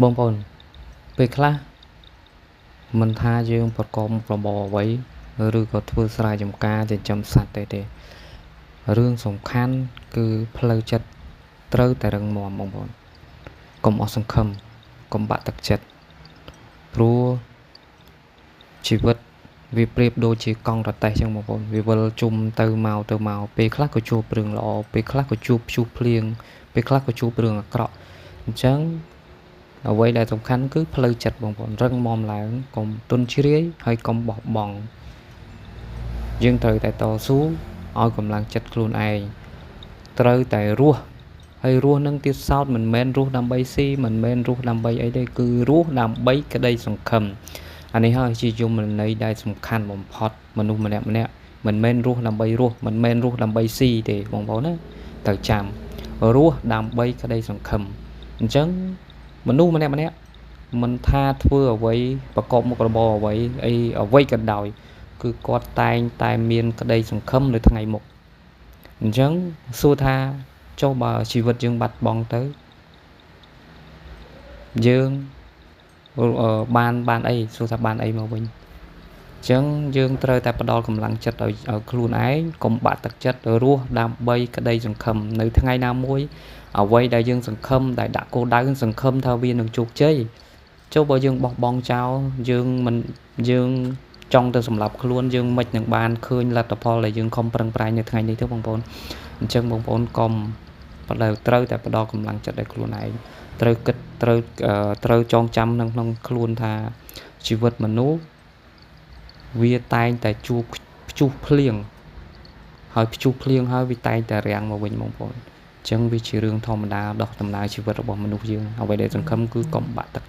បងប្អូនពេលខ្លះមិនថាយើងប្រកបរបរអ្វីឬក៏ធ្វើស្រែចម្ការចិញ្ចឹមសត្វទេរឿងសំខាន់គឺផ្លូវចិត្តត្រូវតែរឹងមាំបងប្អូនកុំអស់សង្ឃឹមកុំបាក់ទឹកចិត្តព្រោះជីវិតវាប្រៀបដូចជាកង់រទេះចឹងបងប្អូនវាវិលជុំទៅមកពេលខ្លះក៏ជួបរឿងល្អពេលខ្លះក៏ជួបព្យុះភ្លៀងពេលខ្លះក៏ជួបរឿងអាក្រក់អញ្ចឹងអ្វីដែលសំខាន់គឺផ្លូវចិត្តបងប្អូនរឹងមាំឡើងកុំទន់ជ្រាយហើយកុំបោះបង់យើងត្រូវតែតស៊ូឲ្យកម្លាំងចិត្តខ្លួនឯងត្រូវតែរស់ហើយរស់នឹងទៀតសោតមិនមែនរស់ដើម្បីស៊ីមិនមែនរស់ដើម្បីអីទេគឺរស់ដើម្បីក្តីសង្ឃឹមអានេះហើយជាយមន័យដែលសំខាន់បំផុតមនុស្សម្នាក់មិនមែនរស់ដើម្បីរស់មិនមែនរស់ដើម្បីស៊ីទេបងប្អូនណាត្រូវចាំរស់ដើម្បីក្តីសង្ឃឹមអញ្ចឹងមនុស្សម្នាក់មិនថាធ្វើអ្វីប្រកបមុខរបរអ្វីក៏ដោយគឺគាត់តែងតែមានក្តីសង្ឃឹមនៅថ្ងៃមុខអញ្ចឹងសួរថាចុះបើជីវិតយើងបាត់បង់ទៅយើងបានអីសួរថាបានអីមកវិញអញ្ចឹងយើងត្រូវតែផ្ដល់កម្លាំងចិត្តឲ្យខ្លួនឯងកុំបាក់ទឹកចិត្តរស់ដើម្បីក្តីសង្ឃឹមនៅថ្ងៃណាមួយអ្វីដែលយើងសង្ឃឹមដែលដាក់គោលដៅសង្ឃឹមថាវានឹងជោគជ័យចុះបើយើងបោះបង់ចោលយើងចង់ទៅសម្លាប់ខ្លួនយើងមិននឹងបានឃើញលទ្ធផលដែលយើងខំប្រឹងប្រែងនៅថ្ងៃនេះទេបងប្អូនអញ្ចឹងបងប្អូនកុំត្រូវតែផ្ដល់កម្លាំងចិត្តឲ្យខ្លួនឯងត្រូវគិតត្រូវចងចាំក្នុងខ្លួនថាជីវិតមនុស្សវាតែងតែជួបព្យុះភ្លៀងហើយព្យុះភ្លៀងហើយវាតែងតែរាំងមកវិញបងប្អូនអញ្ចឹងវាជារឿងធម្មតាដោះដំណើរជីវិតរបស់មនុស្សយើងអ្វីដែលសង្ឃឹមគឺកុំបាក់ទឹក